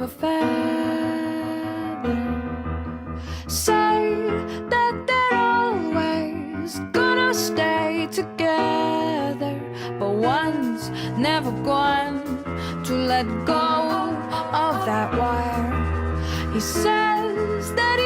a feather. Say that they're always gonna stay together, but one's never going to let go of that wire. He says that